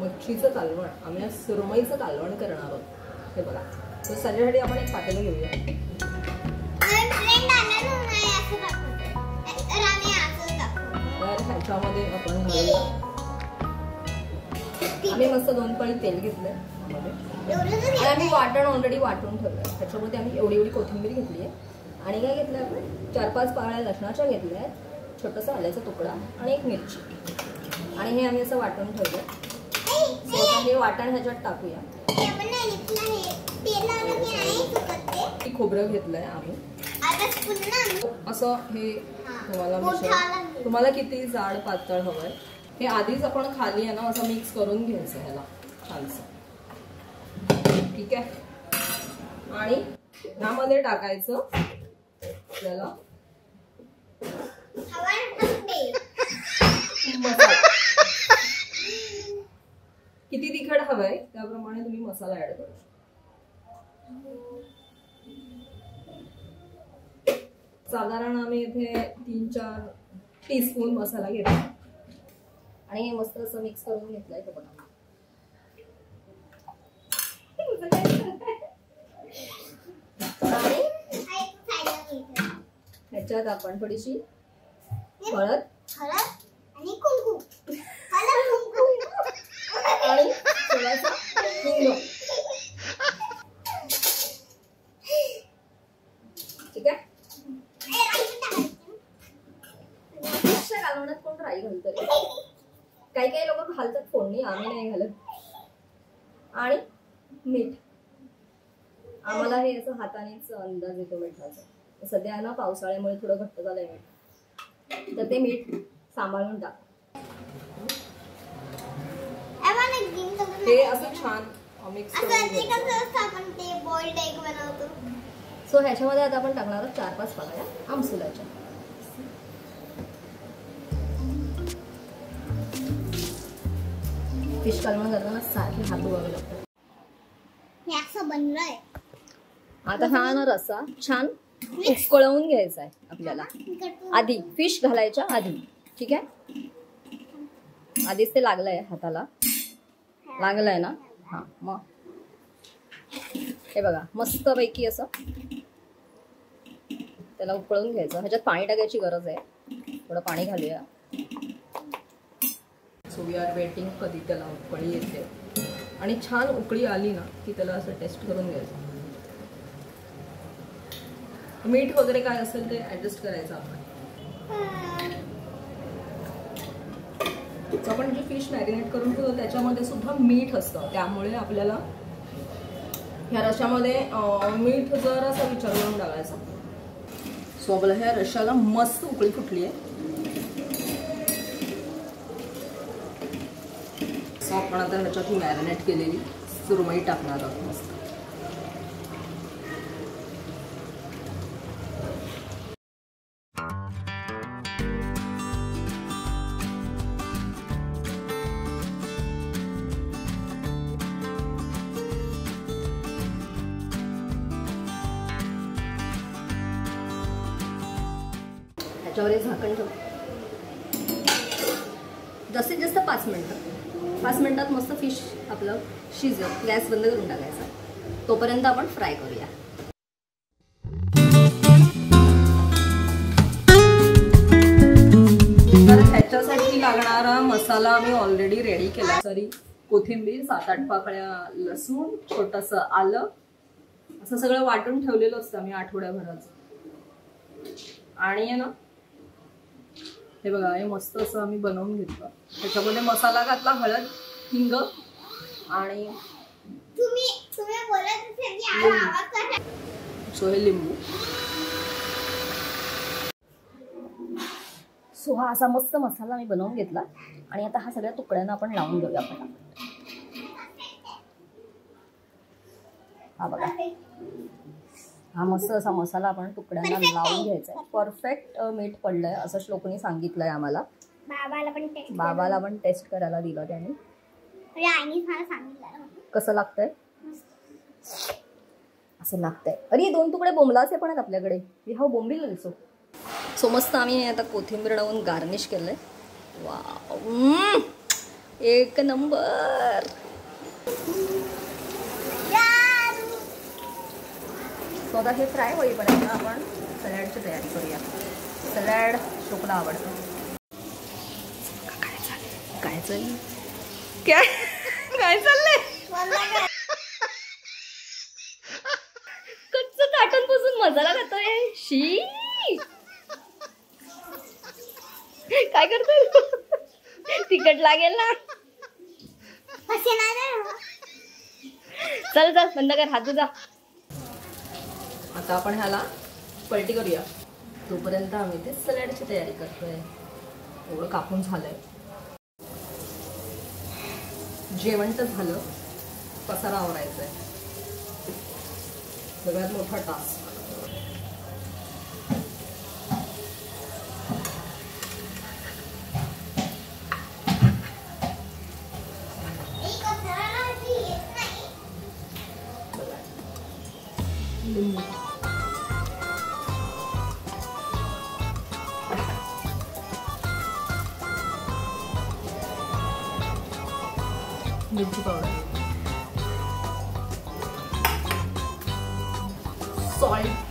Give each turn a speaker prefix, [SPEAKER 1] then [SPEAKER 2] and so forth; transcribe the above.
[SPEAKER 1] मच्छीचं कालवण, आम्ही आज सुरमईचं कालवण करणार आहोत. हे बघा, तर त्याच्यासाठी आपण एक पातेलं घेऊया. तर ह्याच्यामध्ये आपण घालूया. आम्ही मस्त 2 पळी तेल घेतलंय आणि आम्ही वाटण ऑलरेडी वाटून ठेवलंय. त्याच्यामध्ये आम्ही एवढी कोथिंबीर घेतली आहे आणि काय घेतलं आपण 4-5 पाकळ्या लसणाच्या घेतल्या आहेत, छोटासा आल्याचा तुकडा आणि एक मिरची आणि हे आम्ही असं वाटून ठेवलंय. हे वाटण ह्याच्यात टाकूया. खोबरं घेतलंय आम्ही असं. हे तुम्हाला किती जाड पातळ हवंय हे आधीच आपण खाली आहे ना असं मिक्स करून घ्यायचं ह्याला छानसं. ठीक आहे. आणि ह्यामध्ये टाकायचं आपल्याला मसाला. किती तिखट हवंय त्याप्रमाणे तुम्ही मसाला ऍड करू शकता. साधारण आम्ही इथे 3-4 टीस्पून मसाला घेतला आणि हे मस्त असं मिक्स करून घेतलंय. ते बघा ह्याच्यात आपण थोडीशी हळद आणि कुंकू आणि थोडासा हिंग. ठीक आहे. कालवणात कोण राई घालतं? काही लोक घालतात फोडणी, आम्ही नाही घालत. आणि मीठ आम्हाला हे असं हातानेच अंदाज येतो मिठाचा. सध्या ना पावसाळ्यामुळे थोडं घट्ट झालंय मीठ, तर ते मीठ सांभाळून टाक. हे असं छान मिक्स करून. सो ह्याच्यामध्ये आता आपण टाकणार 4-5 पाकळ्या आमसुलाच्या. फिश कालवण करताना सारखे हात धुवावे लागतात. आता हा ना रस्सा छान उकळवून घ्यायचा आहे आपल्याला आधी, फिश घालायच्या आधी. ठीक आहे. आधीच ते लागलंय हाताला, लागलंय ना. हा, मग हे बघा मस्त पैकी असं त्याला उकळून घ्यायचं. ह्याच्यात पाणी टाकायची गरज आहे, थोडं पाणी घालूया. सो वी आर वेटिंग कधी त्याला उकळी येते आणि छान उकळी आली ना की त्याला असं टेस्ट करून घ्यायचं. मीठ वगैरे काय असेल ते ऍडजस्ट करायचं आपण. आपण जे फिश मॅरिनेट करून ठेवतो त्याच्यामध्ये सुद्धा मीठ असतं, त्यामुळे आपल्याला ह्या रश्श्यामध्ये मीठ जरासा विचार करून टाकायचा. सो आपल्या ह्या रश्श्याला मस्त उकळी फुटली आहे. सो आपण आता ह्याच्यात मॅरिनेट केलेली सुरमई टाकणार आहोत. मस्त ह्याच्यावर झाकण ठेव. जास्तीत जास्त 5 मिनिटं. 5 मिनिटात मस्त फिश आपलं शिजत. गॅस बंद करून टाकायचा. तोपर्यंत आपण फ्राय करूया. तर ह्याच्यासाठी लागणारा मसाला आम्ही ऑलरेडी रेडी केला. सॉरी, कोथिंबीर, 7-8 पाकळ्या लसूण, छोटंसं आलं, असं सगळं वाटून ठेवलेलं असतं आम्ही आठवड्याभराचं. आणि आहे ना हे बघा, हे मस्त असं आम्ही बनवून घेतलं. त्याच्यामध्ये मसाला घातला, हळद, हिंग आणि सो हे लिंबू. सो हा असा मस्त मसाला मी बनवून घेतला आणि आता हा सगळ्या तुकड्यांना आपण लावून घेऊया. आपण हा बघा, हा मस्त असा मसाला आपण तुकड्यांना लावून घ्यायचा आहे. परफेक्ट मीठ पडलंय असं श्लोकनी सांगितलंय आम्हाला. बाबाला पण टेस्ट करायला दिलं त्याने. कसं लागतंय? असं लागतंय. अरे 2 तुकडे बोंबलाचे पण आहेत आपल्याकडे. हा बोंबील दिसो. सो मस्त आम्ही आता कोथिंबीर लावून गार्निश केलंय. वाव, एक नंबर. सो आता हे फ्राय होईपर्यंत आपण सॅलडची तयारी करूया. सॅलड शोकला आवडतं. काय चाललंय? काय चाललंय? कच्च ताटांपासून मसाला खातोय. शी काय करतोय? तिखट लागेल ना. चल चल बंद कर, हात जा. आता आपण ह्याला पलटी करूया. तोपर्यंत आम्ही ते सॅलडची तयारी करतोय. एवढं कापून झालंय. जेवण तर झालं, पसारा आवरायचंय. सगळ्यात मोठा टास्क. मिरची पावडर, सॉल्ट,